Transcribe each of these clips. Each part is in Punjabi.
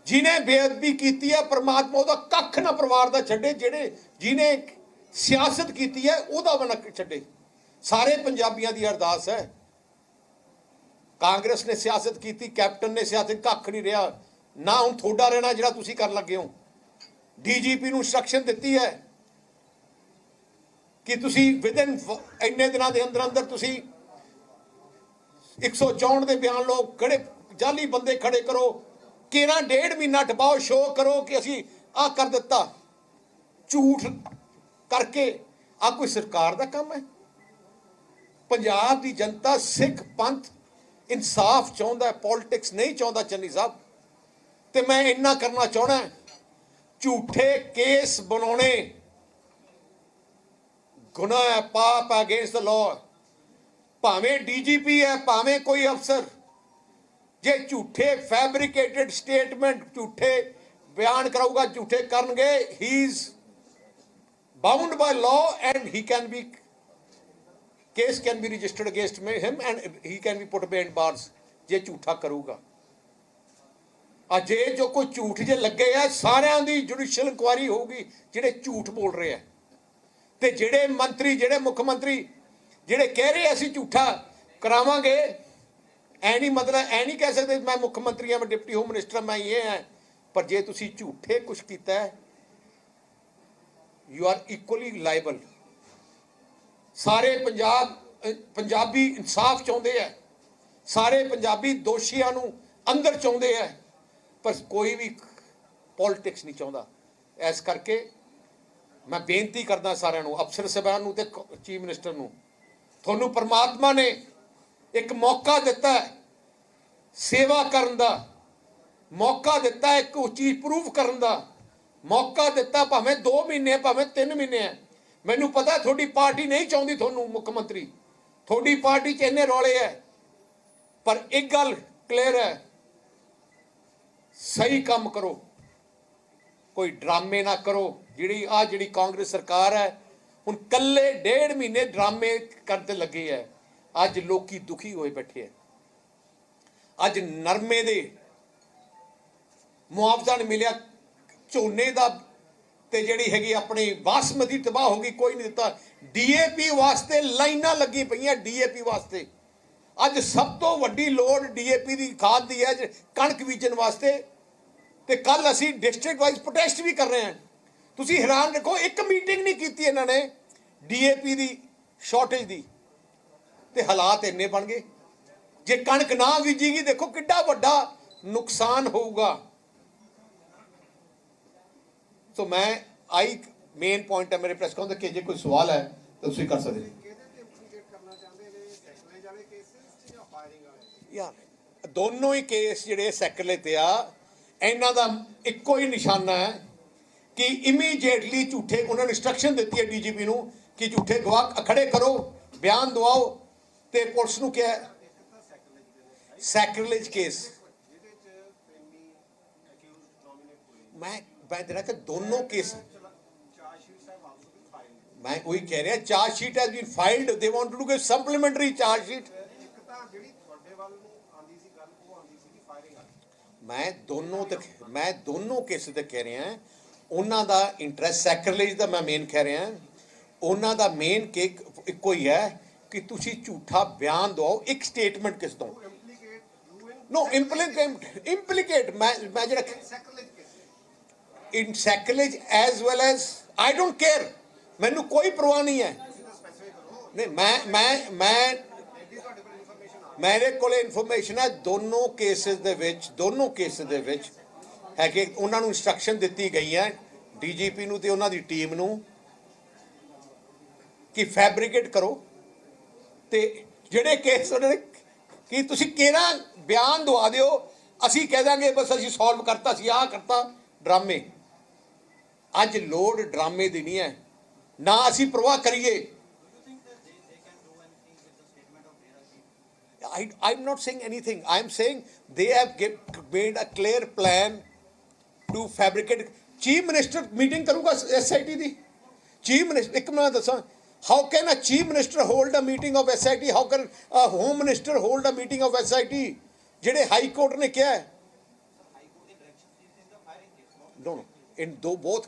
जिन्हें बेअदबी की है परमात्मा ਉਹਦਾ ਕੱਖ ਨਾ ਪਰਿਵਾਰ ਦਾ ਛੱਡੇ ਜਿਹੜੇ ਜਿਹਨੇ ਸਿਆਸਤ ਕੀਤੀ ਹੈ ਉਹਦਾ ਵੀ ਨਾ ਛੱਡੇ ਸਾਰੇ ਪੰਜਾਬੀਆਂ ਦੀ ਅਰਦਾਸ ਹੈ ਕਾਂਗਰਸ ਨੇ ਸਿਆਸਤ ਕੀਤੀ ਕੈਪਟਨ ਨੇ ਸਿਆਸਤ ਕੱਖ ਨਹੀਂ ਰਿਹਾ ਨਾ ਹੁਣ ਥੋੜਾ ਰਹਿਣਾ ਜਿਹੜਾ ਤੁਸੀਂ ਕਰਨ ਲੱਗੇ ਹੋ ਡੀਜੀਪੀ ਨੂੰ ਇੰਸਟਰਕਸ਼ਨ ਦਿੱਤੀ ਹੈ ਕਿ ਤੁਸੀਂ ਵਿਦਨ ਇੰਨੇ ਦਿਨਾਂ ਦੇ ਅੰਦਰ ਅੰਦਰ ਤੁਸੀਂ 164 ਦੇ ਬਿਆਨ ਲਓ ਕਿਹੜੇ ਜਾਲੀ ਬੰਦੇ ਖੜੇ करो केना 1.5 महीना टपाओ शो करो कि असी आ कर दिता झूठ करके आ कोई सरकार का काम है पंजाब की जनता सिख पंथ इंसाफ चाहता है पॉलिटिक्स नहीं चाहता चन्नी साहब तो मैं इन्ना करना चाहना झूठे केस बनाने गुनाह है पाप है अगेंस्ट द लॉ भावें डीजीपी है भावें कोई अफसर जे झूठे फैब्रिकेटेड स्टेटमेंट झूठे बयान कराऊगा झूठे करनगे he is bound by law and he can be case can be registered against him and he can be put behind bars जे झूठा करूगा जे जो कोई झूठ जे लगे है सारियां दी जुडिशियल इंक्वायरी होगी जेडे झूठ बोल रहे हैं ते जेडे मंत्री जेडे मुख्यमंत्री जेडे कह रहे असीं झूठा करावांगे ऐ नहीं मतलब ऐ नहीं कह सकते मैं मुख्यमंत्री हाँ मैं डिप्टी होम मिनिस्टर मैं ये है पर जे तुसी झूठे कुछ किया है यू आर इक्वली लाइबल सारे पंजाबी इंसाफ चाहते हैं सारे पंजाबी दोषियों नूं अंदर चाहते हैं पर कोई भी पॉलिटिक्स नहीं चाहता इस करके मैं बेनती करदा सारिਆਂ ਨੂੰ अफसर साहबान नूं ते चीफ मिनिस्टर नूं तुहानूं परमात्मा ने एक मौका दिता है सेवा करन दा मौका दिता है एक चीज प्रूव करन दा मौका दिता भावें 2 महीने भावें 3 महीने है मैनूं पता थोड़ी पार्टी नहीं चाहती तुहानूं मुख्यमंत्री थोड़ी पार्टी च इन्ने रौले है पर एक गल क्लियर है सही काम करो कोई ड्रामे ना करो जिहड़ी कांग्रेस सरकार है हुण कल्ले 1.5 महीने ड्रामे करते लगे है अज लोग दुखी होए बैठे हैं अज नरमे दे मुआवजा नहीं मिलिया झोने का ते जिहड़ी हैगी अपनी बासमती तबाह हो गई कोई नहीं दिता डीएपी वास्ते लाइनां लगी पईयां डीएपी वास्ते अज सब तो वड्डी लोड़ डीएपी की खाद दी है कणक बीजन वास्ते ते कल असी डिस्ट्रिक्ट वाइज प्रोटेस्ट भी कर रहे हैं तुसी हैरान रखो एक मीटिंग नहीं की इन्होंने डीएपी की शॉर्टेज की ते हालात इन्ने बन गए जे कणक ना बीजेगी देखो किड्डा वड्डा नुकसान होगा तो मैं आई मेन पॉइंट है मेरे प्रेस कॉन्फ्रेंस के जे कोई सवाल है तो तुसीं कर सकते यार दोनों ही केस जिहड़े सैकले ते आ इन्हां दा इक्को ही निशाना है कि इमीडिएटली झूठे उन्होंने इंस्ट्रक्शन दी है डीजीपी नूं कि झूठे गवाह खड़े करो बयान दवाओ ते पुलिस नूं क्या सैक्रिलेज केस मैं तेरा कि दोनों केस मैं वही कह रहा chargesheet has been filed they want to do supplementary chargesheet मैं दोनों केस ते कह रहा उन्हां दा इंटरेस्ट सैक्रिलेज दा मैं मेन कह रहा उन्हां दा मेन केक इक्को ही है कि तुसी झूठा बयान दो एक स्टेटमेंट किस तो नो इंप्लीकेट मैं जरा in sacrilege as well as I don't care मैनू कोई परवाह नहीं है नहीं मैं मेरे को इन्फॉर्मेशन है दोनों केसेस दे विच है कि उन्होंने इंस्ट्रक्शन दी गई है डीजीपी नूं ते उन्हां दी टीम नूं कि फैब्रिकेट करो ते जिहड़े केस उन्होंने कि तुसीं केना बयान दवा दिओ असीं कह देंगे बस असीं सॉल्व करता असीं आ करता ड्रामे अज लोड़ ड्रामे दी नहीं है ना असीं परवाह करिए I'm not saying anything. I'm saying they have made a clear plan to fabricate. Chief Minister meeting करूँगा SIT दी. Chief Minister एक मिनट दसा. How can a Chief Minister hold a meeting of SIT? How can a Home Minister hold a meeting of SIT? जेडे High Court ने क्या है? No, no. In though both,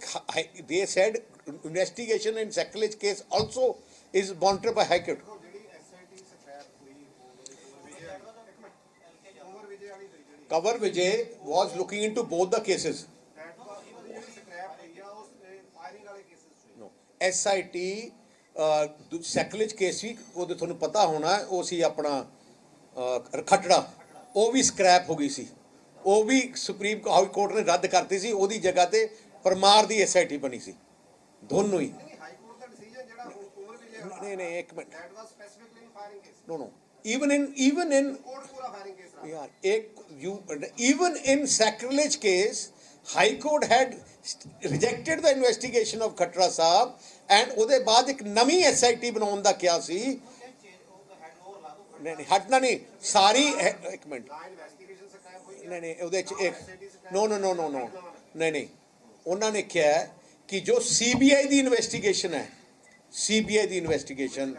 they said investigation in sacrilege case also is monitored by High Court. Cover Vijay was looking into both the cases. No, SIT sacrilege case ਵੀ ਉਹਦੇ ਤੁਹਾਨੂੰ ਪਤਾ ਹੋਣਾ ਉਹ ਸੀ ਆਪਣਾ ਖੱਟੜਾ, ਉਹ ਵੀ ਸਕ੍ਰੈਪ ਹੋ ਗਈ ਸੀ, ਉਹ ਵੀ ਸੁਪਰੀਮ ਕੋਰਟ ਨੇ ਰੱਦ ਕਰਤੀ ਸੀ, ਉਹਦੀ ਜਗ੍ਹਾ ਤੇ ਪਰਮਾਰ ਦੀ SIT ਬਣੀ ਸੀ, ਦੋਨੋਂ ਹੀ। ਨਹੀਂ ਨਹੀਂ ਇੱਕ minute, no no, even in yaar even in sacrilege case High Court had rejected the investigation of Khatra Sahab and ਉਹਦੇ ਬਾਅਦ ਇੱਕ ਨਵੀਂ SIT ਬਣਾਉਣ ਦਾ ਕਿਹਾ ਸੀ। ਨਹੀਂ ਹਟਣਾ ਨਹੀਂ ਸਾਰੀ, ਇੱਕ ਮਿੰਟ, ਨਹੀਂ ਨਹੀਂ ਉਹਦੇ ਚ ਇੱਕ ਨੋ ਨੋ ਨੋ ਨੋ ਨੋ ਨਹੀਂ ਨਹੀਂ, ਉਹਨਾਂ ਨੇ ਕਿਹਾ ਕਿ ਜੋ CBI ਦੀ ਇਨਵੈਸਟੀਗੇਸ਼ਨ ਹੈ, CBI ਦੀ ਇਨਵੈਸਟੀਗੇਸ਼ਨ,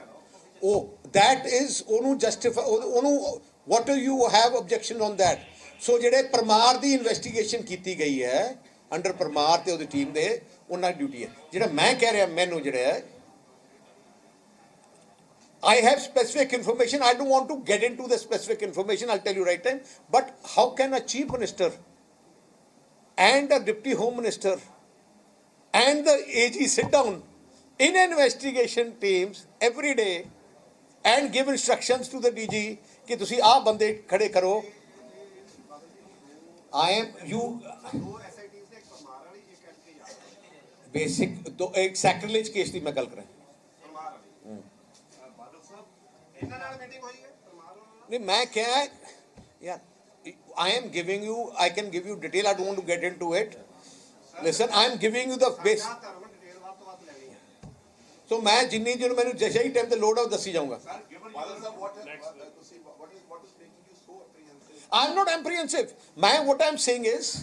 ਉਹ that is ਉਹਨੂੰ ਜਸਟੀਫਾਈ, ਉਹਨੂੰ what do you have objection on that? ਸੋ ਜਿਹੜੇ ਪਰਮਾਰ ਦੀ ਇਨਵੈਸਟੀਗੇਸ਼ਨ ਕੀਤੀ ਗਈ ਹੈ ਅੰਡਰ ਪਰਮਾਰ ਤੇ ਉਹਦੀ ਟੀਮ ਦੇ, ਉਹਨਾਂ ਦੀ ਡਿਊਟੀ ਹੈ। ਜਿਹੜਾ ਮੈਂ ਕਹਿ ਰਿਹਾ, ਮੈਨੂੰ ਜਿਹੜਾ ਹੈ, I have specific information. I don't want to get into the specific information. I'll tell you right time. But how can a chief minister and a deputy home minister and the AG sit down in investigation teams every day and give instructions to the DG कि तुसी आ बंदे खड़े करो? I am you. Basic तो एक sacrilege case की मैं गल कर रहा हूँ। नहीं मैं क्या है यार, I am giving you, I can give you detail, I don't want to get into it. Listen, I am giving you the base. So मैं जिन्नी जो मैंने जैसे ही टाइम पे लोड आउट दसी जाऊंगा। I am not apprehensive. मैं what I am saying is,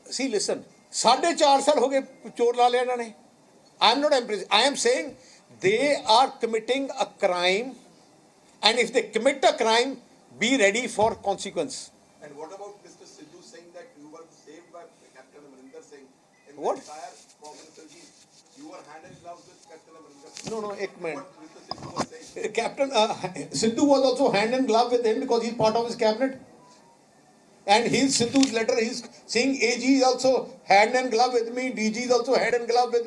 see listen, 4.5 साल हो गए चोर ला लिया इन्होंने। I am not apprehensive. I am saying they are committing a crime, and if they commit a crime, be ready for consequence. And what about Mr. Sidhu saying that you were saved by Captain Amarinder Singh in What? the entire Congress regime? You were hand in glove with Captain Amarinder Singh. No, ek minute. What Mr. Sidhu was saying? Captain Sidhu was also hand in glove with him because he's part of his cabinet. And his Sidhu's letter, he's saying AG is also hand in glove with me, DG is also hand in glove with.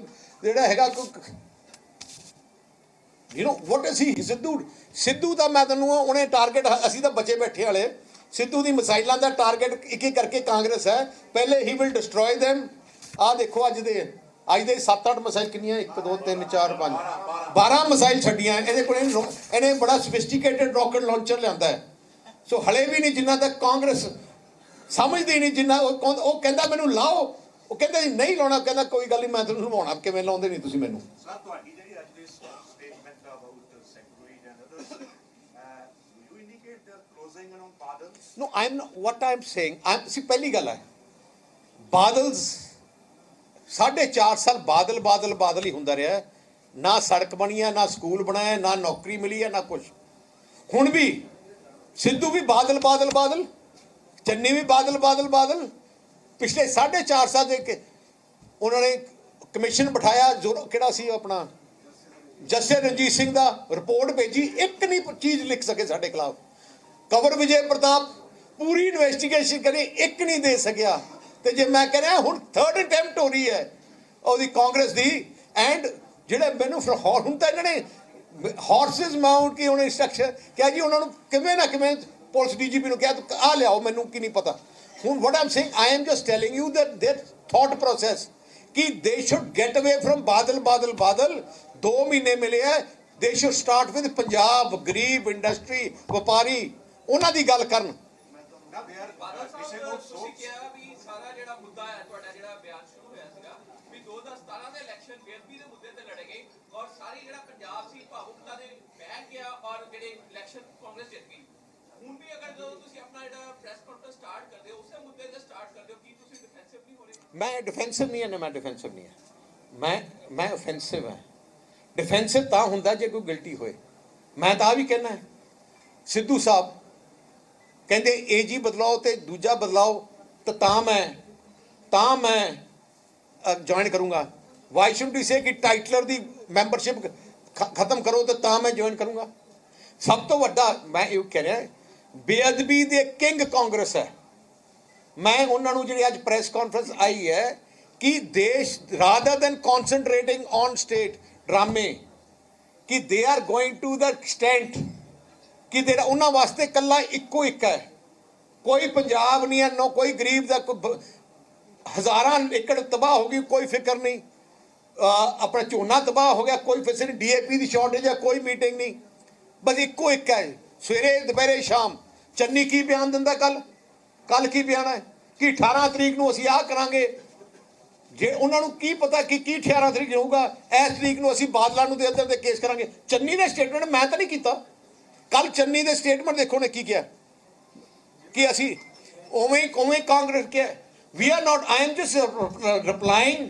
You know what is he? Sidhu ਦਾ ਮੈਂ ਤੈਨੂੰ ਉਹਨੇ ਟਾਰਗੇਟ, ਅਸੀਂ ਤਾਂ ਬੱਚੇ ਬੈਠੇ ਵਾਲੇ, ਸਿੱਧੂ ਦੀ ਮਿਸਾਈਲਾਂ ਦਾ ਟਾਰਗੇਟ ਇੱਕ ਇੱਕ ਕਰਕੇ ਕਾਂਗਰਸ ਹੈ। ਪਹਿਲੇ ਹੀ ਵਿਲ ਡਿਸਟਰੋਏ them। ਆਹ ਦੇਖੋ ਅੱਜ ਦੇ 7-8 ਮਿਸਾਈਲ ਕਿੰਨੀਆਂ, 1 2 3 4 5 12 ਮਿਸਾਈਲ ਛੱਡੀਆਂ ਇਹਦੇ ਕੋਲ। ਇਹਨੇ ਬੜਾ ਸਫਿਸਟੀਕੇਟਡ ਰੌਕਟ ਲਾਂਚਰ ਲਿਆਂਦਾ ਹੈ। ਸੋ ਹਲੇ ਵੀ ਨਹੀਂ, ਜਿੰਨਾ ਤੱਕ ਕਾਂਗਰਸ ਸਮਝਦੀ ਨਹੀਂ, ਜਿੰਨਾ ਉਹ ਕਹਿੰਦਾ ਮੈਨੂੰ ਲਾਓ, ਉਹ ਕਹਿੰਦਾ ਜੀ ਨਹੀਂ ਲਾਉਣਾ, ਕਹਿੰਦਾ ਕੋਈ ਗੱਲ ਨਹੀਂ ਮੈਂ ਤੁਹਾਨੂੰ ਲਵਾਉਣਾ, ਕਿਵੇਂ ਲਾਉਂਦੇ ਨਹੀਂ ਤੁਸੀਂ ਮੈਨੂੰ। ਸਰ ਤੁਹਾਡੀ ਜਿਹੜੀ ਅੱਜ ਦੀ statement about secretary and others, you indicate they are closing around Badal? No, I'm not, what I'm saying, see ਪਹਿਲੀ ਗੱਲ ਹੈ, ਬਾਦਲਸ 4.5 ਸਾਲ ਬਾਦਲ ਹੀ ਹੁੰਦਾ ਰਿਹਾ, ਨਾ ਸੜਕ ਬਣੀ ਹੈ, ਨਾ ਸਕੂਲ ਬਣਾਇਆ, ਨਾ ਨੌਕਰੀ ਮਿਲੀ ਹੈ, ਨਾ ਕੁਛ। ਹੁਣ ਵੀ ਸਿੱਧੂ ਵੀ ਬਾਦਲ, ਚੰਨੀ ਵੀ ਬਾਦਲ। ਪਿਛਲੇ 4.5 ਸਾਲ ਦੇ ਕੇ ਉਹਨਾਂ ਨੇ ਕਮਿਸ਼ਨ ਬਿਠਾਇਆ, ਕਿਹੜਾ ਸੀ ਆਪਣਾ ਜਸਟਿਸ ਰਣਜੀਤ ਸਿੰਘ ਦਾ, ਰਿਪੋਰਟ ਭੇਜੀ, ਇੱਕ ਨਹੀਂ ਚੀਜ਼ ਲਿਖ ਸਕੇ ਸਾਡੇ ਖਿਲਾਫ। ਕੰਵਰ ਵਿਜੇ ਪ੍ਰਤਾਪ ਪੂਰੀ ਇਨਵੈਸਟੀਗੇਸ਼ਨ ਕਰੀ, ਇੱਕ ਨਹੀਂ ਦੇ ਸਕਿਆ। ਤੇ ਜੇ ਮੈਂ ਕਹਿ ਰਿਹਾ ਹੁਣ 3rd ਅਟੈਂਪਟ ਹੋ ਰਹੀ ਹੈ ਉਹਦੀ ਕਾਂਗਰਸ ਦੀ, ਐਂਡ ਜਿਹੜੇ ਮੈਨੂੰ ਫਿਰ ਹੁਣ ਤਾਂ ਇਹਨਾਂ ਨੇ ਹਾਰਸਿਸ ਮਾਊਂਟ ਕੀ ਉਹਨੇ ਇੰਸਟਰਕਸ਼ਨ ਕਿਹਾ ਜੀ, ਉਹਨਾਂ ਨੂੰ ਕਿਵੇਂ ਨਾ ਕਿਵੇਂ ਪੁਲਿਸ DGP ਨੂੰ ਕਿਹਾ ਆ ਲਿਆਓ, ਮੈਨੂੰ ਕੀ ਨਹੀਂ ਪਤਾ। ਹੁਣ what I'm saying, I am just telling you that their thought process कि they should get away from बादल 2 ਮਹੀਨੇ ਮਿਲੇ ਹੈ, they should start with Punjab, ਗਰੀਬ, ਇੰਡਸਟਰੀ, ਵਪਾਰੀ, ਉਹਨਾਂ ਦੀ ਗੱਲ ਕਰਨ। ਬਾਦਲ ਸਾਹਿਬ ਤੁਸੀਂ ਕਿਹਾ ਵੀ ਸਾਰਾ ਜਿਹੜਾ ਮੁੱਦਾ ਹੈ, ਤੁਹਾਡਾ ਜਿਹੜਾ ਬਿਆਨ ਸ਼ੁਰੂ ਹੋਇਆ ਸੀਗਾ ਵੀ 2017 ਦੇ ਇਲੈਕਸ਼ਨ ਬੇਅਦਬੀ ਦੇ ਮੁੱਦੇ ਤੇ ਲੜੇ ਗਏ ਔਰ ਸਾਰੀ ਜਿਹੜਾ ਪੰਜਾਬ ਸੀ ਭਾਵੁਕਤਾ ਦੇ ਬਹਿ ਗਿਆ ਔਰ ਜਿਹੜੇ ਇਲੈਕਸ਼ਨ ਕਾਂਗਰਸ ਜਿੱਤ ਗਈ। ਹੁਣ ਵੀ ਅਗਰ ਜਦੋਂ ਤੁਸੀਂ ਆਪਣਾ ਜਿਹੜਾ ਪ੍ਰੈਸ ਕਾਨਫਰੰਸ ਸਟਾਰਟ ਕਰਦੇ ਹੋ ਉਸੇ ਮੁੱਦੇ ਤੇ ਸਟਾਰਟ ਕਰਦੇ ਹੋ, ਕੀ ਤੁਸੀਂ ਡਿਫੈਂਸਿਵ ਨਹੀਂ ਹੋ ਰਹੇ? ਮੈਂ ਡਿਫੈਂਸਿਵ ਨਹੀਂ ਹਾਂ, ਮੈਂ ਡਿਫੈਂਸਿਵ ਨਹੀਂ ਹਾਂ, ਮੈਂ ਓਫੈਂਸਿਵ ਹਾਂ। ਡਿਫੈਂਸਿਵ ਤਾਂ ਹੁੰਦਾ ਜੇ ਕੋਈ ਗਲਤੀ ਹੋਏ। ਮੈਂ ਤਾਂ ਆ ਵੀ ਕਹਿਣਾ, ਸਿੱਧੂ ਸਾਹਿਬ ਕਹਿੰਦੇ AG ਬਦਲਾਓ ਤੇ ਦੂਜਾ ਬਦਲਾਓ ਤਾਂ ਤਾਂ ਮੈਂ ਜੁਆਇਨ ਕਰੂੰਗਾ। ਵਾਈ ਸ਼ੁਡ ਵੀ ਸੇ ਕਿ ਟਾਈਟਲਰ ਦੀ ਮੈਂਬਰਸ਼ਿਪ ਖਤਮ ਕਰੋ ਤੇ ਤਾਂ ਮੈਂ ਜੁਆਇਨ ਕਰੂੰਗਾ। ਸਭ ਤੋਂ ਵੱਡਾ ਮੈਂ ਇਹ ਕਹਿ ਰਿਹਾ, ਬੇਅਦਬੀ ਦੇ ਕਿੰਗ ਕਾਂਗਰਸ ਹੈ। ਮੈਂ ਉਹਨਾਂ ਨੂੰ ਜਿਹੜੀ ਅੱਜ ਪ੍ਰੈਸ ਕਾਨਫਰੰਸ ਆਈ ਹੈ ਕਿ ਦੇਸ਼ rather than concentrating on state ਡਰਾਮੇ, ਕਿ they are going to the extent ਕਿ ਜਿਹੜਾ ਉਹਨਾਂ ਵਾਸਤੇ ਇਕੱਲਾ ਇੱਕੋ ਇੱਕ ਹੈ, ਕੋਈ ਪੰਜਾਬ ਨਹੀਂ ਹੈ, ਨਾ ਕੋਈ ਗਰੀਬ ਦਾ, ਕੋਈ ਹਜ਼ਾਰਾਂ ਏਕੜ ਤਬਾਹ ਹੋ ਗਈ, ਕੋਈ ਫਿਕਰ ਨਹੀਂ। ਆਪਣਾ ਝੋਨਾ ਤਬਾਹ ਹੋ ਗਿਆ, ਕੋਈ ਫੈਸਿਲਿਟੀ, ਡੀਏਪੀ ਦੀ ਸ਼ਾਰਟੇਜ ਹੈ, ਕੋਈ ਮੀਟਿੰਗ ਨਹੀਂ, ਬਸ ਇੱਕੋ ਇੱਕ ਹੈ। ਸਵੇਰੇ ਦੁਪਹਿਰੇ ਸ਼ਾਮ ਚੰਨੀ ਕੀ ਬਿਆਨ ਦਿੰਦਾ, ਕੱਲ ਕੀ ਬਿਆਨ ਹੈ ਕਿ 18 ਤਰੀਕ ਨੂੰ ਅਸੀਂ ਆਹ ਕਰਾਂਗੇ। ਜੇ ਉਹਨਾਂ ਨੂੰ ਕੀ ਪਤਾ ਕਿ ਕੀ 18 ਤਰੀਕ ਹੋਊਗਾ, ਇਸ ਤਰੀਕ ਨੂੰ ਅਸੀਂ ਬਾਦਲਾਂ ਨੂੰ ਦੇ ਅੰਦਰ ਤੇ ਕੇਸ ਕਰਾਂਗੇ। ਚੰਨੀ ਨੇ ਸਟੇਟਮੈਂਟ ਮੈਂ ਤਾਂ ਨਹੀਂ ਕੀਤਾ, ਕੱਲ ਚੰਨੀ ਦੇ ਸਟੇਟਮੈਂਟ ਦੇਖੋ ਨੇ ਕੀ ਕਿਹਾ ਕਿ ਅਸੀਂ ਉਵੇਂ ਕਾਂਗਰਸ ਕਿਹਾ। We are not, I am just replying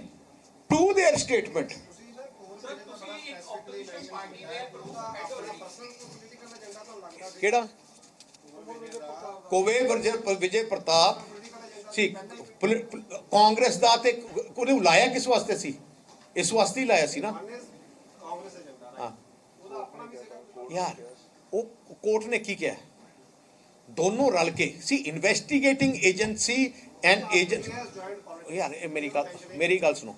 to their statement. Sir ਤੁਸੀਂ ਇੱਕ ਆਪੋਜੀਸ਼ਨ ਪਾਰਟੀ ਦੇ ਪ੍ਰਮੁੱਖ ਹੈਡ ਹੋ ਰਹੇ, ਕਿਹੜਾ ਕੋਵੇ ਵਿਜੇ ਪ੍ਰਤਾਪ ਸੀ ਕਾਂਗਰਸ ਦਾ, ਤੇ ਉਹਨੇ ਲਾਇਆ ਕਿਸ ਵਾਸਤੇ ਸੀ? ਇਸ ਵਾਸਤੇ ਹੀ ਲਾਇਆ ਸੀ ਨਾ। ਹਾਂ ਯਾਰ, ਉਹ ਕੋਰਟ ਨੇ ਕੀ ਕਿਹਾ? ਦੋਨੋਂ ਰਲ ਕੇ ਸੀ ਇਨਵੈਸਟੀਗੇਟਿੰਗ ਏਜੰਸੀ ਐਂਡ ਏਜੰਟ। ਯਾਰ ਇਹ ਮੇਰੀ ਗੱਲ ਸੁਣੋ।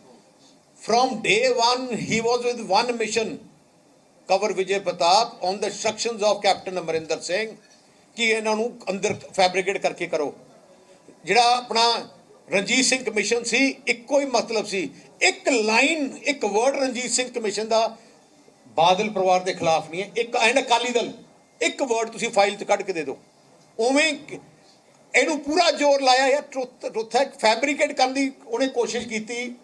From day one, he was with one mission, cover Vijay Pratap on the instructions of Captain Amarinder Singh ਕਿ ਇਹਨਾਂ ਨੂੰ ਅੰਦਰ ਫੈਬਰਿਕੇਟ ਕਰਕੇ ਕਰੋ। ਜਿਹੜਾ ਆਪਣਾ ਰਣਜੀਤ ਸਿੰਘ ਕਮਿਸ਼ਨ ਸੀ, ਇੱਕੋ ਹੀ ਮਤਲਬ ਸੀ, ਇੱਕ ਲਾਈਨ, ਇੱਕ ਵਰਡ ਰਣਜੀਤ ਸਿੰਘ ਕਮਿਸ਼ਨ ਦਾ ਬਾਦਲ ਪਰਿਵਾਰ ਦੇ ਖਿਲਾਫ ਨਹੀਂ ਹੈ। ਇੱਕ ਐਂਡ ਅਕਾਲੀ ਦਲ, ਇੱਕ ਵਰਡ ਤੁਸੀਂ ਫਾਈਲ 'ਚ ਕੱਢ ਕੇ ਦੇ ਦਿਓ। ਉਵੇਂ ਇਹਨੂੰ ਪੂਰਾ ਜ਼ੋਰ ਲਾਇਆ ਯਾਰ, ਟਰੁੱਥ ਫੈਬਰਿਕੇਟ ਕਰਨ ਦੀ ਉਹਨੇ ਕੋਸ਼ਿਸ਼ ਕੀਤੀ।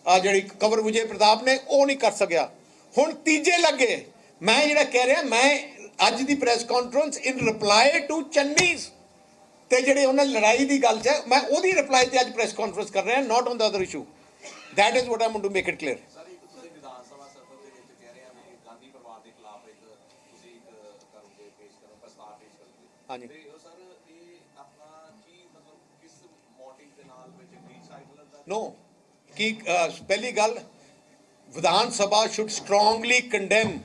ਆ ਜਿਹੜੀ ਕਵਰ ਵਿਜੇ ਪ੍ਰਤਾਪ ਨੇ, ਉਹ ਨਹੀਂ ਕਰ ਸਕਿਆ। ਹੁਣ ਤੀਜੇ ਲੱਗੇ। ਮੈਂ ਜਿਹੜਾ ਕਹਿ ਰਿਹਾ, ਮੈਂ ਅੱਜ ਦੀ press conference in reply to Channi ਤੇ ਜਿਹੜੇ ਉਹਨਾਂ ਲੜਾਈ ਦੀ ਗੱਲ 'ਚ, ਮੈਂ ਉਹਦੀ ਰਿਪਲਾਈ ਤੇ ਅੱਜ ਪ੍ਰੈਸ ਕਾਨਫਰੰਸ ਕਰ ਰਿਹਾ, not on the other issue. That is what I want to make it clear. Sir ਇੱਕ ਤੁਸੀਂ ਵਿਧਾਨ ਸਭਾ ਸਦਰ ਦੇ ਵਿੱਚ ਕਹਿ ਰਹੇ ਆ ਵੀ ਗਾਂਧੀ ਪਰਿਵਾਰ ਦੇ ਖਿਲਾਫ ਇੱਕ ਤੁਸੀਂ ਕਰੋਗੇ, ਪੇਸ਼ ਕਰੋ, ਪ੍ਰਸਤਾਵ ਪੇਸ਼ ਕਰੋਗੇ। ਹਾਂਜੀ। ਤੇ ਉਹ ਸਰ ਇਹ ਆਪਣਾ ਕੀ ਮਤਲਬ ਕਿਸ ਮੋਟਿਵ ਦੇ ਨਾਲ ਵਿੱਚ ਰੀਸਾਈਕਲ ਦਾ ਨੋ ਕਿ ਪਹਿਲੀ ਗੱਲ, Vidhan Sabha should strongly condemn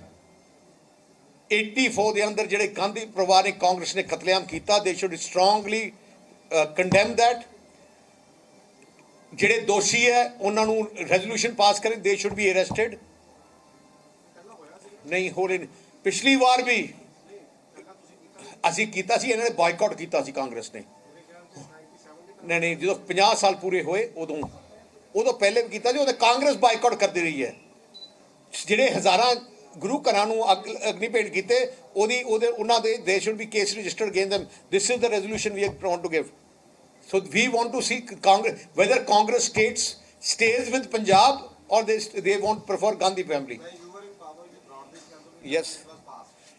84 ਦੇ ਅੰਦਰ ਜਿਹੜੇ ਗਾਂਧੀ ਪਰਿਵਾਰ ਨੇ, ਕਾਂਗਰਸ ਨੇ ਕਤਲੇਆਮ ਕੀਤਾ। ਦੇ ਸ਼ੁੱਡ ਸਟਰੋਂਗਲੀ ਕੰਡੈਮ ਦੈਟ। ਜਿਹੜੇ ਦੋਸ਼ੀ ਹੈ ਉਹਨਾਂ ਨੂੰ ਰੈਜ਼ੋਲੂਸ਼ਨ ਪਾਸ ਕਰੇ, ਦੇ ਸ਼ੁੱਡ ਬੀ ਅਰੈਸਟਡ। ਨਹੀਂ ਹੋ ਰਹੇ। ਪਿਛਲੀ ਵਾਰ ਵੀ ਅਸੀਂ ਕੀਤਾ ਸੀ, ਇਹਨਾਂ ਨੇ ਬਾਈਕਾਟ ਕੀਤਾ ਸੀ ਕਾਂਗਰਸ ਨੇ। ਨਹੀਂ, ਜਦੋਂ 50 ਸਾਲ ਪੂਰੇ ਹੋਏ ਉਦੋਂ ਪਹਿਲੇ ਵੀ ਕੀਤਾ ਸੀ। ਉਹਦੇ ਕਾਂਗਰਸ ਬਾਈਕਾਟ ਕਰਦੀ ਰਹੀ ਹੈ। ਜਿਹੜੇ ਹਜ਼ਾਰਾਂ ਗੁਰੂ ਘਰਾਂ ਨੂੰ ਅਗਨੀ ਭੇਟ ਕੀਤੇ, ਉਹਨਾਂ ਦੇ ਦੇ should be case registered against them. This is the resolution we want to give. So we want to see Congress, whether Congress stays with Punjab or they won't prefer Gandhi family. Yes,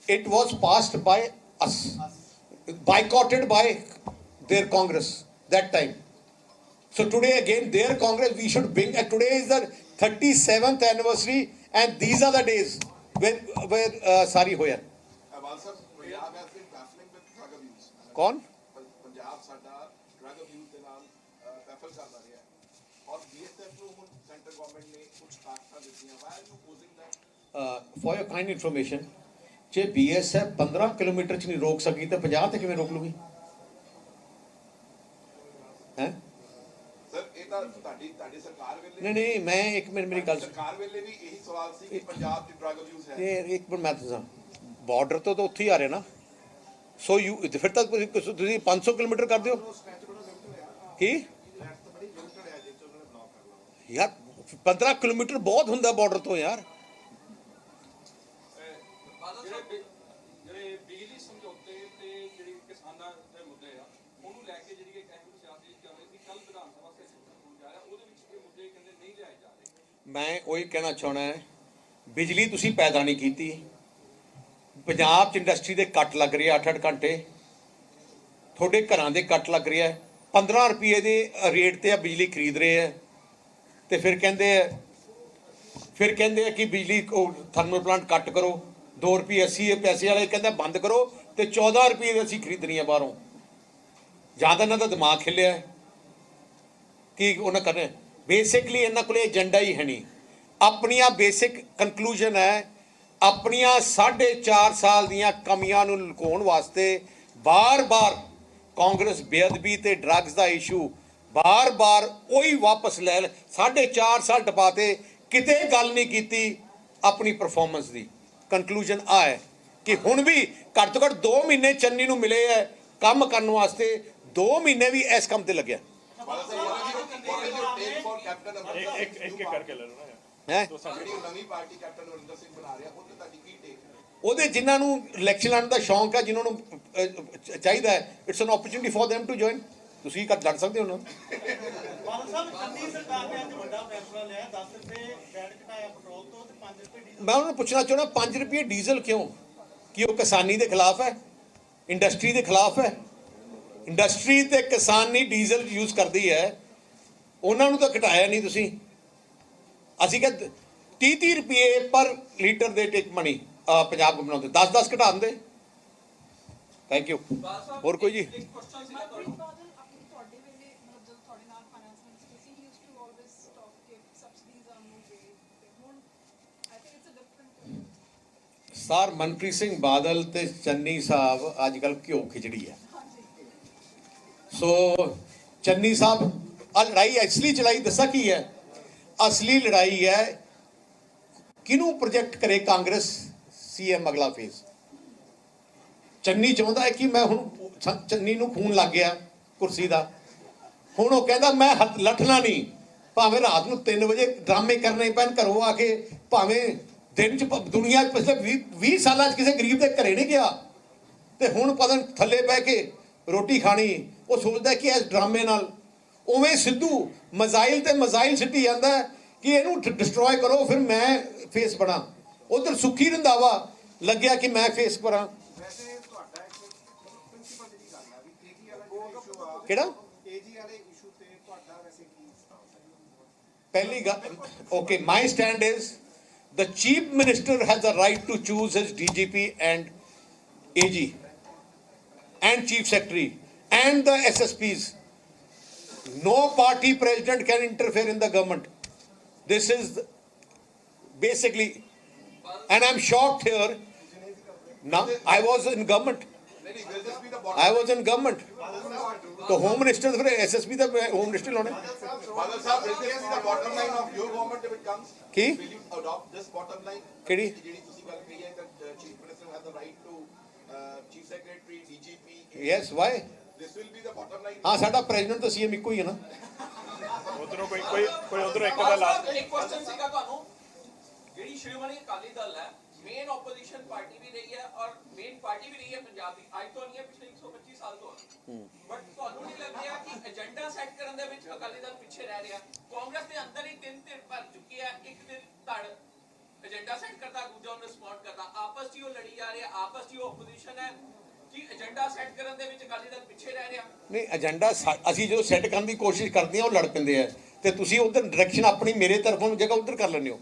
it was passed by us, boycotted by their Congress that time. So today again their Congress we should bring. Today is the 37th anniversary and these are the days where ਸਾਰੀ ਹੋਇਆ। ਅਵਾਲ ਸਾਹਿਬ, Punjab has been battling with drug abuse. ਕੌਣ? ਪੰਜਾਬ ਸਾਡਾ drug abuse ਦੇ ਨਾਲ baffle ਕਰਦਾ ਰਿਹਾ ਹੈ ਔਰ BSF ਨੂੰ ਹੁਣ ਸੈਂਟਰ ਗਵਰਨਮੈਂਟ ਨੇ ਕੁਝ ਤਾਕਤਾਂ ਦਿੱਤੀਆਂ। Why are you opposing that? For your kind information, ਜੇ BSF 15 ਕਿਲੋਮੀਟਰ 'ਚ ਨਹੀਂ ਰੋਕ ਸਕੀ ਤਾਂ 50 ਤੇ ਕਿਵੇਂ ਰੋਕ ਲੂਗੀ? ਹੈ ਸਰ ਇਹ ਤਾਂ ਤੁਹਾਡੀ ਸਰਕਾਰ ਵੇਲੇ ਨਹੀਂ, ਮੈਂ ਇੱਕ ਮਿੰਟ ਮੇਰੀ ਗੱਲ ਸਰਕਾਰ ਵੇਲੇ ਵੀ ਇਹੀ ਸਵਾਲ ਸੀ ਕਿ ਪੰਜਾਬ 'ਚ ਡਰਗ ਅਬਿਊਜ਼ ਹੈ। ਇਹ ਇੱਕ ਮਿੰਟ ਮੈਂ ਦੱਸਾਂ, ਬਾਰਡਰ ਤੋਂ ਤਾਂ ਉੱਥੇ ਹੀ ਆ ਰਹੇ ਨਾ। ਸੋ ਫਿਰ ਤਾਂ ਤੁਸੀਂ 500 ਕਿਲੋਮੀਟਰ ਕਰ ਦਿਓ। ਕੀ ਯਾਰ 15 ਕਿਲੋਮੀਟਰ ਬਹੁਤ ਹੁੰਦਾ ਬਾਰਡਰ ਤੋਂ ਯਾਰ। ਜਿਹੜੇ ਬਿਜਲੀ ਸਮਝੌਤੇ ਤੇ ਜਿਹੜੀ ਕਿਸਾਨਾਂ ਦੇ ਮੁੱਦੇ ਆ, ਉਹਨੂੰ ਲੈ ਕੇ ਜਿਹੜੀ ਇੱਕ ਅਹਿਮ ਸਿਆਸੀ ਚੱਲ ਰਹੀ ਸੀ, ਕੱਲ ਵਿਧਾਨ ਸਭਾ ਸੈਸ਼ਨ ਹੋਣ ਜਾ ਰਿਹਾ, ਉਹਦੇ ਵਿੱਚ ਇਹ ਮੁੱਦੇ ਕਹਿੰਦੇ ਨਹੀਂ ਲਿਆਏ ਜਾ ਰਹੇ। ਮੈਂ ਉਹੀ ਕਹਿਣਾ ਚਾਹੁੰਦਾ ਹੈ, ਬਿਜਲੀ ਤੁਸੀਂ ਪੈਦਾ ਨਹੀਂ ਕੀਤੀ। ਪੰਜਾਬ 'ਚ ਇੰਡਸਟਰੀ ਦੇ ਕੱਟ ਲੱਗ ਰਹੇ 8-8 ਘੰਟੇ, ਤੁਹਾਡੇ ਘਰਾਂ ਦੇ ਕੱਟ ਲੱਗ ਰਿਹਾ। 15 ਰੁਪਏ ਦੇ ਰੇਟ ਤੇ ਆ ਬਿਜਲੀ ਖਰੀਦ ਰਹੇ ਹੈ ਤੇ ਫਿਰ ਕਹਿੰਦੇ ਆ ਕਿ ਬਿਜਲੀ ਥਰਮਲ ਪਲਾਂਟ ਕੱਟ ਕਰੋ। 2 ਰੁਪਏ 80 ਪੈਸੇ ਵਾਲੇ ਕਹਿੰਦਾ ਬੰਦ ਕਰੋ ਤੇ 14 ਰੁਪਏ ਦੇ ਅਸੀਂ ਖਰੀਦਣੀ ਆ ਬਾਹਰੋਂ। ਜਾਂ ਤਾਂ ਇਹਨਾਂ ਦਾ ਦਿਮਾਗ ਖਿੱਲਿਆ ਕੀ ਉਹਨਾਂ ਕਰਨਾ। ਬੇਸਿਕਲੀ ਇਹਨਾਂ ਕੋਲ ਏਜੰਡਾ ਹੀ ਹੈ ਨਹੀਂ। ਆਪਣੀਆਂ ਬੇਸਿਕ ਕਨਕਲੂਜਨ ਹੈ, ਆਪਣੀਆਂ 4.5 ਸਾਲ ਦੀਆਂ ਕਮੀਆਂ ਨੂੰ ਲੁਕਾਉਣ ਵਾਸਤੇ ਬਾਰ-ਬਾਰ ਕਾਂਗਰਸ ਬੇਅਦਬੀ ਤੇ ਡਰੱਗਸ ਦਾ ਇਸ਼ੂ ਬਾਰ-ਬਾਰ ਉਹੀ ਵਾਪਸ ਲੈ 4.5 ਸਾਲ ਟਪਾਤੇ, ਕਿਤੇ ਗੱਲ ਨਹੀਂ ਕੀਤੀ ਆਪਣੀ ਪਰਫਾਰਮੈਂਸ ਦੀ। ਕਨਕਲੂਜਨ ਆ ਹੈ ਕਿ ਹੁਣ ਵੀ ਘੱਟ ਤੋਂ ਘੱਟ 2 ਮਹੀਨੇ ਚੰਨੀ ਨੂੰ ਮਿਲੇ ਹੈ ਕੰਮ ਕਰਨ ਵਾਸਤੇ, 2 ਮਹੀਨੇ ਵੀ ਇਸ ਕੰਮ ਤੇ ਲੱਗਿਆ ਹੈ। ਉਹਦੇ ਜਿਨ੍ਹਾਂ ਨੂੰ ਇਲੈਕਸ਼ਨ ਲੜਨ ਦਾ ਸ਼ੌਂਕ ਹੈ, ਜਿਨ੍ਹਾਂ ਨੂੰ ਚਾਹੀਦਾ ਹੈ, it's an opportunity for them to join. ਤੁਸੀਂ ਲੜ ਸਕਦੇ ਹੋ ਨਾ। ਬਾਦਲ ਸਾਹਿਬ, ਚੰਨੀ ਸਰਕਾਰ ਨੇ ਅੱਜ ਵੱਡਾ ਫੈਸਲਾ ਲਿਆ, 10 ਰੁਪਏ ਵੈਟ ਘਟਾਇਆ ਪੈਟਰੋਲ ਤੋਂ ਤੇ 5 ਰੁਪਏ ਡੀਜ਼ਲ। ਮੈਂ ਉਹਨਾਂ ਨੂੰ ਪੁੱਛਣਾ ਚਾਹੁੰਦਾ 5 ਰੁਪਏ ਡੀਜ਼ਲ ਕਿਉਂ? ਕਿ ਉਹ ਕਿਸਾਨੀ ਦੇ ਖਿਲਾਫ ਹੈ, ਇੰਡਸਟਰੀ ਦੇ ਖਿਲਾਫ ਹੈ? ਇੰਡਸਟਰੀ ਤੇ ਕਿਸਾਨੀ ਡੀਜ਼ਲ ਯੂਜ਼ ਕਰਦੀ ਹੈ, ਉਹਨਾਂ ਨੂੰ ਤਾਂ ਘਟਾਇਆ ਨਹੀਂ ਤੁਸੀਂ। ਅਸੀਂ ਕਿ 30 ਰੁਪਏ ਪਰ ਲੀਟਰ ਦੇ ਟੇਕ ਮਨੀ ਪੰਜਾਬ ਗਵਰਨਮੈਂਟ ਦੇ 10 ਘਟਾ ਦਿੰਦੇ। Thank you. ਹੋਰ ਕੋਈ ਜੀ? ਇੱਕ ਕੁਐਸਚਨ ਸੀਗਾ ਤੁਹਾਨੂੰ। ਬਾਦਲ ਆਪਣੀ ਤੁਹਾਡੇ ਵੇਲੇ ਮਤਲਬ ਜਦੋਂ ਤੁਹਾਡੇ ਨਾਲ ਫਾਈਨਾਂਸ ਮਿਨਿਸਟਰ ਸੀ, he used to always talk ਕਿ ਸਬਸਿਡੀਜ਼ ਆਰ ਨੋ ਵੇ, ਤੇ ਹੁਣ I think it's a different. Sir Manpreet Singh Badal ਤੇ ਚੰਨੀ ਸਾਹਿਬ ਅੱਜ ਕੱਲ੍ਹ ਘਿਓ ਖਿਚੜੀ ਹੈ। ਸੋ ਚੰਨੀ ਸਾਹਿਬ ਆ ਲੜਾਈ ਅਸਲੀ ਚੜਾਈ ਦੱਸਾਂ ਕੀ ਹੈ? ਅਸਲੀ ਲੜਾਈ ਹੈ ਕਿਹਨੂੰ ਪ੍ਰੋਜੈਕਟ ਕਰੇ ਕਾਂਗਰਸ ਸੀਐਮ ਅਗਲਾ ਫੇਜ਼। ਚੰਨੀ ਚਾਹੁੰਦਾ ਹੈ ਕਿ ਮੈਂ ਹੁਣ ਚੰਨੀ ਨੂੰ ਖੂਨ ਲੱਗ ਗਿਆ ਕੁਰਸੀ ਦਾ, ਹੁਣ ਉਹ ਕਹਿੰਦਾ ਮੈਂ ਲੱਠਣਾ ਨਹੀਂ, ਭਾਵੇਂ ਰਾਤ ਨੂੰ 3 ਵਜੇ ਡਰਾਮੇ ਕਰਨੇ ਪੈਣ ਘਰੋਂ ਆ ਕੇ, ਭਾਵੇਂ ਦਿਨ 'ਚ ਦੁਨੀਆ ਪਿਛਲੇ 20 ਸਾਲਾਂ 'ਚ ਕਿਸੇ ਗਰੀਬ ਦੇ ਘਰੇ ਨਹੀਂ ਗਿਆ, ਤੇ ਹੁਣ ਪਤਾ ਥੱਲੇ ਬਹਿ ਕੇ ਰੋਟੀ ਖਾਣੀ। ਉਹ ਸੋਚਦਾ ਕਿ ਇਸ ਡਰਾਮੇ ਨਾਲ ਉਵੇਂ ਸਿੱਧੂ ਮਜ਼ਾਈਲ ਤੇ ਮਜ਼ਾਈਲ ਸਿੱਟੀ ਜਾਂਦਾ ਕਿ ਇਹਨੂੰ ਡਿਸਟਰੋਏ ਕਰੋ ਫਿਰ ਮੈਂ ਫੇਸ ਬਣਾ। ਉਧਰ ਸੁੱਖੀ ਰੰਧਾਵਾ ਲੱਗਿਆ ਕਿ ਮੈਂ ਫੇਸ ਕਰਾਂ। ਵੈਸੇ ਤੁਹਾਡਾ ਇੱਕ ਪ੍ਰਿੰਸੀਪਲ ਦੀ ਗੱਲ ਆ ਵੀ ਏਜੀ ਵਾਲਾ ਜਿਹੜਾ ਇਸ਼ੂ ਆ, ਕਿਹੜਾ ਏਜੀ ਵਾਲੇ ਇਸ਼ੂ ਤੇ ਤੁਹਾਡਾ ਵੈਸੇ ਕੀ ਸਟੈਂਡ ਹੈ? ਪਹਿਲੀ ਗੱਲ, okay, my stand is the chief minister has the right to choose his DGP and AG and chief secretary and the SSPs. No party president can interfere in the government. This is basically, and I'm shocked here. Now I was in government. I was in government. तो होम मिनिस्टर फिर SSP ਦਾ ਹੋਮ ਮਿਨਿਸਟਰ ਲਾਉਣੇ। Badal sahab, will this be the bottom line of your government if it comes? Ki? Will you adopt this bottom line? ਕਿਹੜੀ? ਜਿਹੜੀ ਤੁਸੀਂ ਗੱਲ ਕਹੀ ਹੈ that chief minister has the right to chief secretary, DGP. Yes, why? This will be the bottom line. ਹਾਂ, ਸਾਡਾ ਪ੍ਰੈਜ਼ੀਡੈਂਟ ਤਾਂ ਸੀਐਮ ਇੱਕੋ ਹੀ ਹੈ ਨਾ। ਉਧਰੋਂ ਕੋਈ ਉਧਰੋਂ ਇੱਕ ਦਾ ਲਾਸਟ ਇੱਕ ਕੁਐਸਚਨ ਸੀਗਾ ਤੁਹਾਨੂੰ। ਜਿਹੜੀ ਸ਼੍ਰੋਮਣੀ ਅਕਾਲੀ ਦਲ ਹੈ, ਮੇਨ ਆਪੋਜੀਸ਼ਨ ਪਾਰਟੀ ਵੀ ਰਹੀ ਹੈ ਔਰ ਮੇਨ ਪਾਰਟੀ ਵੀ ਰਹੀ ਹੈ ਪੰਜਾਬ ਦੀ, ਅੱਜ ਤੋਂ ਨਹੀਂ ਹੈ, ਪਿਛਲੇ 125 ਸਾਲ ਤੋਂ। ਬਟ ਤੁਹਾਨੂੰ ਨਹੀਂ ਲੱਗ ਰਿਹਾ ਕਿ ਏਜੰਡਾ ਸੈੱਟ ਕਰਨ ਦੇ ਵਿੱਚ ਅਕਾਲੀ ਦਲ ਪਿੱਛੇ ਰਹਿ ਰਿਹਾ? ਕਾਂਗਰਸ ਦੇ ਅੰਦਰ ਹੀ 3 ਧਿਰ ਭਰ ਚੁੱਕੀ ਹੈ, ਇੱਕ ਧੜ ਏਜੰਡਾ ਸੈੱਟ ਕਰਦਾ, ਦੂਜਾ ਉਹਨੂੰ ਰਿਸਪੌਂਡ ਕਰਦਾ, ਆਪਸ 'ਚ ਹੀ ਉਹ ਲੜੀ ਜਾ ਰਿਹਾ, ਆਪਸ 'ਚ ਹੀ ਉਹ ਆਪੋਜੀਸ਼ਨ ਹੈ। ਕਿ ਏਜੰਡਾ ਸੈੱਟ ਕਰਨ ਦੇ ਵਿੱਚ ਅਕਾਲੀ ਦਲ ਪਿੱਛੇ ਰਹਿ ਰਿਹਾ? ਨਹੀਂ, ਏਜੰਡਾ ਅਸੀਂ ਜਦੋਂ ਸੈੱਟ ਕਰਨ ਦੀ ਕੋਸ਼ਿਸ਼ ਕਰਦੇ ਹਾਂ ਉਹ ਲੜ ਪੈਂਦੇ ਆ, ਤੇ ਤੁਸੀਂ ਉਧਰ ਡਾਇਰੈਕਸ਼ਨ ਆਪਣੀ ਮੇਰੇ ਤਰਫੋਂ ਜਗ੍ਹਾ ਉਧਰ ਕਰ ਲੈਂਦੇ ਹੋ।